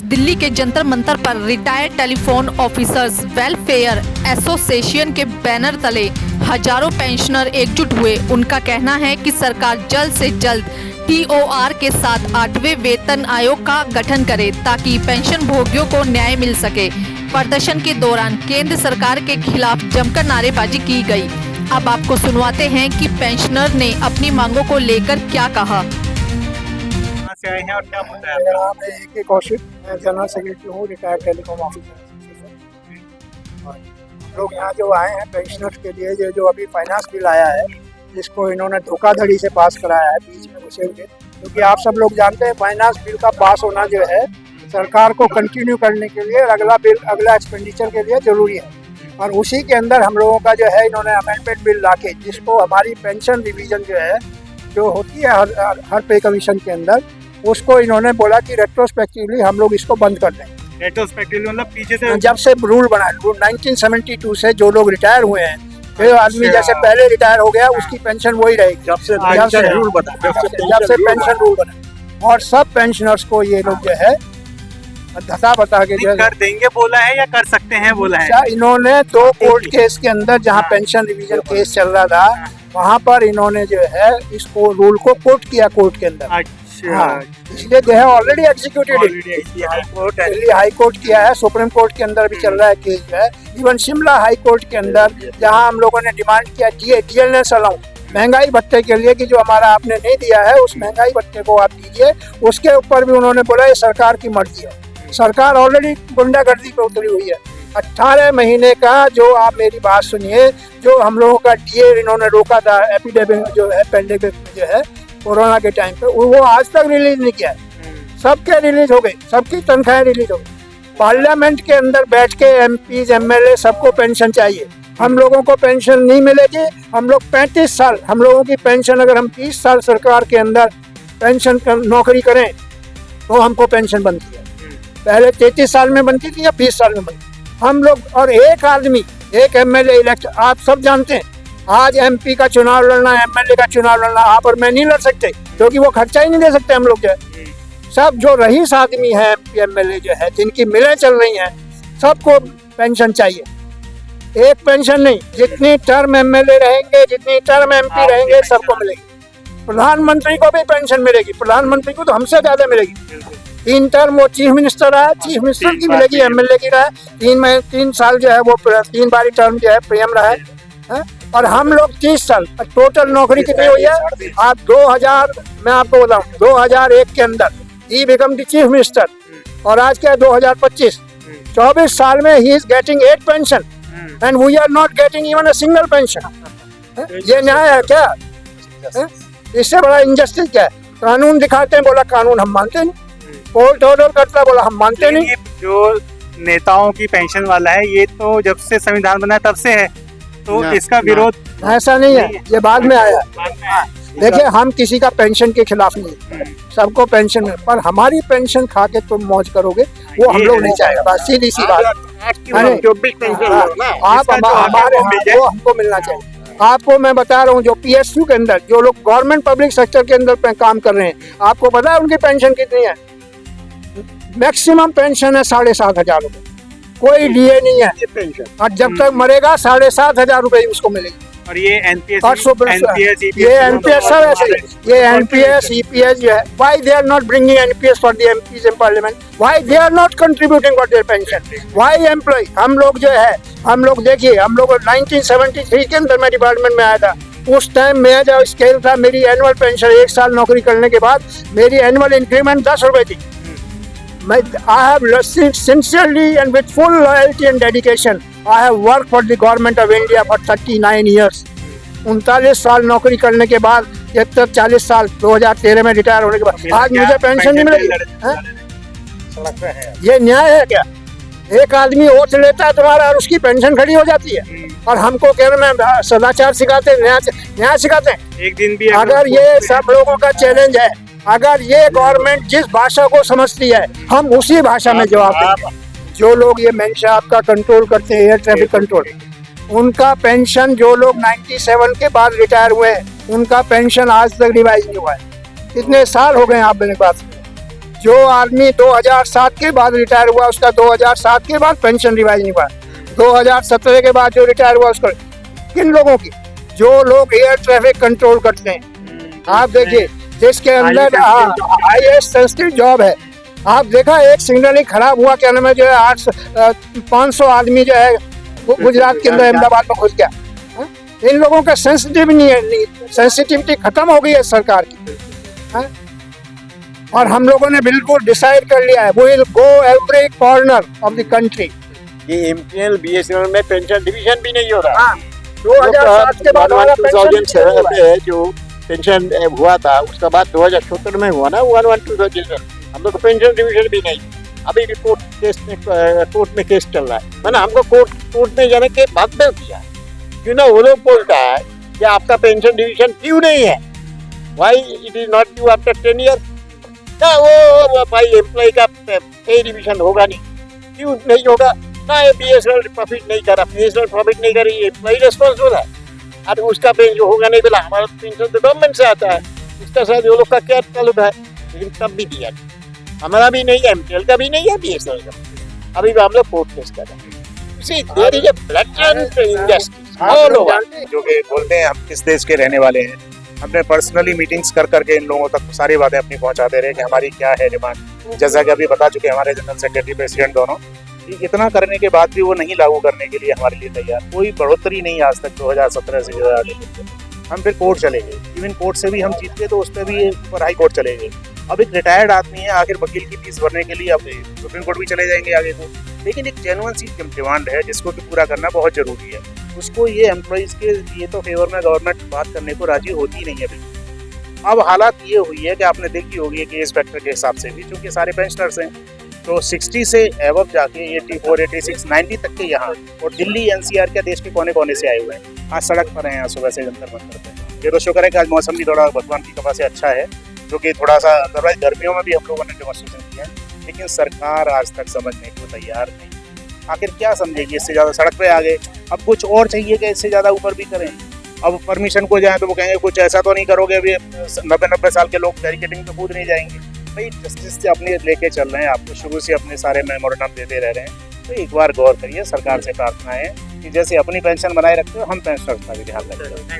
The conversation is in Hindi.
दिल्ली के जंतर मंतर पर retired telephone officers welfare association के बैनर तले हजारों पेंशनर एकजुट हुए। उनका कहना है कि सरकार जल्द से जल्द टीओआर के साथ 8वें वेतन आयोग का गठन करे ताकि पेंशन भोगियों को न्याय मिल सके। प्रदर्शन के दौरान केंद्र सरकार के खिलाफ जमकर नारेबाजी की गई। अब आपको सुनवाते हैं कि पेंशनर ने अपनी मांगों को लेकर क्या कहा। से आए हैं और क्या मुद्दा है मेरा आपका? नाम है AK कौशिक, मैं जनरल सेक्रेटरी हूँ रिटायर्ड टेलीकॉम ऑफिसर एसोसिएशन। और हम लोग यहाँ जो आए हैं पेंशनर्स के लिए, ये जो अभी फाइनेंस बिल आया है जिसको इन्होंने धोखाधड़ी से पास कराया है बीच में घुसे हुए, क्योंकि आप सब लोग जानते हैं फाइनेंस बिल का पास होना जो है सरकार को कंटिन्यू करने के लिए अगला एक्सपेंडिचर के लिए जरूरी है। और उसी के अंदर हम लोगों का जो है इन्होंने अमेंडमेंट बिल लाके जिसको हमारी पेंशन रिवीजन जो है जो होती है हर पे कमीशन के अंदर, उसको इन्होंने बोला कि रेट्रोस्पेक्टिवली हम लोग इसको बंद कर दें। रेट्रोस्पेक्टिवली मतलब पीछे से जब से रूल बना 1972 से जो लोग रिटायर हुए हैं, फिर आदमी जैसे पहले रिटायर हो गया उसकी पेंशन वही रहेगी जब से रूल बना, जब से पेंशन रूल बना। और सब पेंशनर्स को ये लोग जो है धता बता के जो कर देंगे बोला है या कर सकते हैं बोला है। इन्होंने 2 कोर्ट केस के अंदर जहाँ पेंशन रिवीजन केस चल रहा था वहाँ पर इन्होंने जो है इसको रूल को कोर्ट किया कोर्ट के अंदर। हाँ, इसलिए जो है already executed Delhi high court किया है, सुप्रीम कोर्ट के अंदर भी चल रहा है केस जो है। इवन शिमला हाई कोर्ट के अंदर जहां हम लोगों ने डिमांड किया DLNS अलाउंस महंगाई भत्ते के लिए कि जो हमारा आपने नहीं दिया है उस महंगाई भत्ते को आप दीजिए, उसके ऊपर भी उन्होंने बोला ये सरकार की मर्जी है। सरकार ऑलरेडी गुंडागर्दी पे उतरी हुई है। 18 महीने का जो आप मेरी बात सुनिए, जो हम लोगों का DA इन्होंने रोका था एपिडेमिक जो है पेंडेमिक जो है कोरोना के टाइम पे, वो आज तक रिलीज नहीं किया है। सबके रिलीज हो गए, सबकी तनख्वाहें रिलीज हो गई। पार्लियामेंट के अंदर बैठ के MPs MLA सबको पेंशन चाहिए, हम लोगों को पेंशन नहीं मिलेगी। हम लोग 35 साल हम लोगों की पेंशन, अगर हम 30 साल सरकार के अंदर पेंशन नौकरी करें तो हमको पेंशन बनती है। पहले 33 साल में बनती थी या 20 साल में बनती हम लोग। और एक आदमी एक MLA इलेक्ट, आप सब जानते हैं आज MP का चुनाव लड़ना, MLA का चुनाव लड़ना आप और मैं नहीं लड़ सकते क्योंकि वो खर्चा ही नहीं दे सकते हम लोग जो है। सब जो रईस आदमी है MP MLA जो है जिनकी मिलें चल रही हैं सबको पेंशन चाहिए। एक पेंशन नहीं, जितनी टर्म MLA रहेंगे जितनी टर्म MP रहेंगे सबको मिलेगी। प्रधानमंत्री को भी पेंशन मिलेगी, प्रधानमंत्री को तो हमसे ज्यादा मिलेगी। 3 टर्म वो चीफ मिनिस्टर रहा, चीफ मिनिस्टर की मिलेगी, MLA की रहा। 3 साल जो है वो 3 बारी टर्म जो है PM रहा है। और हम लोग 30 साल टोटल नौकरी कितनी हुई है आप 2000, मैं आपको बताऊं 2001 के अंदर he become the chief minister और आज क्या 2025 24 साल में he is getting 8 pension and we are not getting even a single pension. ये न्याय है क्या? इससे बड़ा इनजस्टिस क्या है? कानून दिखाते हैं, बोला कानून हम मानते नहीं, कोर्ट ऑर्डर करता बोला हम मानते नहीं। जो नेताओं की पेंशन वाला है ये तो जब से संविधान बना तब से है, तो इसका विरोध ऐसा नहीं है, ये बाद में आया। देखिए हम किसी का पेंशन के खिलाफ नहीं, सबको पेंशन है, पर हमारी पेंशन खा के तुम मौज करोगे वो हम लोग नहीं चाहेंगे। बस सीधी सी बात, आप हमारे वो हमको मिलना चाहिए। आपको मैं बता रहा हूँ जो PSU के अंदर जो लोग गवर्नमेंट पब्लिक सेक्टर के अंदर काम कर रहे हैं, आपको पता है उनकी पेंशन कितनी है? मैक्सिमम पेंशन है 7,500 रुपए, कोई DA नहीं है और जब तक मरेगा 7,500 रुपए उसको मिलेगी। और ये NPS ये NPS सब ऐसे ये NPS EPS जो है, why they are not bringing NPS for the MPs in parliament, why they are not contributing for their pension, why employee? हम लोग जो है, हम लोग देखिए, हम लोग 1973 के अंदर मैं डिपार्टमेंट में आया था, उस टाइम मेरा जो स्केल था, मेरी एनुअल पेंशन 1 साल नौकरी करने के बाद मेरी एनुअल इंक्रीमेंट 10 रुपए थी। I have sincerely and with full loyalty and dedication I have worked for the government of India for 39 years. 39 साल नौकरी करने के बाद 40 साल 2013 में रिटायर होने के बाद आज मुझे पेंशन नहीं मिलेगी। ये न्याय है क्या? एक आदमी ओथ लेता है तुम्हारा और उसकी पेंशन खड़ी हो जाती है और हमको कह रहे हैं सदाचार सिखाते हैं, न्याय सिखाते हैं। एक दिन भी अगर ये सब लोगों का चैलेंज है, अगर ये गवर्नमेंट जिस भाषा को समझती है हम उसी भाषा में जवाब देंगे। जो लोग ये मेंशा आपका कंट्रोल करते हैं, एयर ट्रैफिक कंट्रोल, उनका पेंशन जो लोग 97 के बाद रिटायर हुए हैं उनका पेंशन आज तक रिवाइज नहीं हुआ है। कितने साल हो गए आप मेरे पास? जो आदमी 2007 के बाद रिटायर हुआ उसका 2007 के बाद पेंशन रिवाइज नहीं हुआ, 2017 के बाद जो रिटायर हुआ उसका, किन लोगों की, जो लोग एयर ट्रैफिक कंट्रोल करते हैं, आप देखिए जिसके अंदर हाईएस्ट सेंसिटिव जॉब है, आप देखा एक सिग्नल ही खराब हुआ, क्या नाम है, जो है 500 आदमी जो है गुजरात के अंदर अहमदाबाद में घुस गया। हाँ? इन लोगों का सेंसिटिव नहीं है, सेंसिटिविटी खत्म हो गई है सरकार की। हाँ? और हम लोगों ने बिल्कुल डिसाइड कर लिया है, we will go every corner of the country. ये एमटीएनएल बीएसएनएल में पेंशन डिवीजन भी नहीं हो रहा। हाँ, 2007 के बाद वाला पेंशन में जो पेंशन हुआ था उसका बाद 2076 में हुआ ना 112 हम लोग को पेंशन डिवीजन भी नहीं। अभी भी कोर्ट में केस चल रहा है, मैंने हमको कोर्ट में जाने के बाद में किया, क्यों ना वो लोग बोलता है कि आपका पेंशन डिवीजन क्यों नहीं है, why it is not due after 10 year, ना वो भाई एम्प्लॉय का पे डिवीजन होगा नहीं, क्यों नहीं होगा ना, ये बीएसएनएल प्रॉफिट नहीं कर रहा, बीएसएनएल प्रॉफिट नहीं कर रही, एम्प्लॉय रिस्पॉन्सिबल है, और उसका पेंशन होगा नहीं बोला, हमारा पेंशन तो गवर्नमेंट से आता है, उसका शायद वो लोग का क्या ताल्लुक है, लेकिन तब भी दिया हमारा भी नहीं है, एमटीएल का भी नहीं है, बीएसएनएल का, अभी भी हम लोग कोर्ट केस कर रहे हैं। See, there is a blatant injustice all over. जो कि बोलते हैं हम किस देश के रहने वाले हैं, हमने पर्सनली मीटिंग्स कर करके इन लोगों तक सारी बातें अपनी पहुंचाते रहे कि हमारी क्या है डिमांड, जैसा कि अभी बता चुके हमारे जनरल सेक्रेटरी प्रेसिडेंट दोनों, कि इतना करने के बाद भी वो नहीं लागू करने के लिए हमारे लिए तैयार, कोई बढ़ोतरी नहीं आज तक 2017 से जो आगे। हम फिर कोर्ट चले गए, इवन कोर्ट से भी हम जीत गए तो उस पर भी ऊपर हाई कोर्ट चले गए। अब एक रिटायर्ड आदमी है, आखिर वकील की फीस भरने के लिए अब सुप्रीम कोर्ट भी चले जाएंगे आगे को, लेकिन एक जेन्युइन सी डिमांड है जिसको कि पूरा करना बहुत जरूरी है, उसको ये एम्प्लॉइज के ये तो फेवर में गवर्नमेंट बात करने को राजी होती नहीं है बिल्कुल। अब हालात ये हुई है कि आपने देखी होगी कि एज फैक्टर के हिसाब से भी, क्योंकि सारे पेंशनर्स हैं तो 60 से एवब जाके 84, 86, 90 तक के यहाँ, और दिल्ली एनसीआर के देश के कोने कोने से आए हुए हैं, आज सड़क पर हैं, यहाँ सुबह से जंतर मंतर पे। ये तो शुक्र है कि आज मौसम भी थोड़ा भगवान की कृपा से अच्छा है, जो कि थोड़ा सा अदरवाइज गर्मियों में भी हम लोगों ने डेमोन्स्ट्रेशन किया है, लेकिन सरकार आज तक समझने को तैयार नहीं। आखिर क्या समझेगी, इससे ज़्यादा सड़क पे आ गए, अब कुछ और चाहिए कि इससे ज़्यादा ऊपर भी करें। अब परमिशन को जाएं तो वो कहेंगे कुछ ऐसा तो नहीं करोगे, अभी 90 साल के लोग बैरिकेडिंग पे कूद नहीं जाएंगे। भाई जस्टिस से अपने लेके चल रहे हैं, आपको शुरू से अपने सारे मेमोरेंडम देते रह रहे हैं, तो एक बार गौर करिए। सरकार से प्रार्थना है कि जैसे अपनी पेंशन बनाए रखते हो, हम पेंशनर्स का भी ध्यान रखें।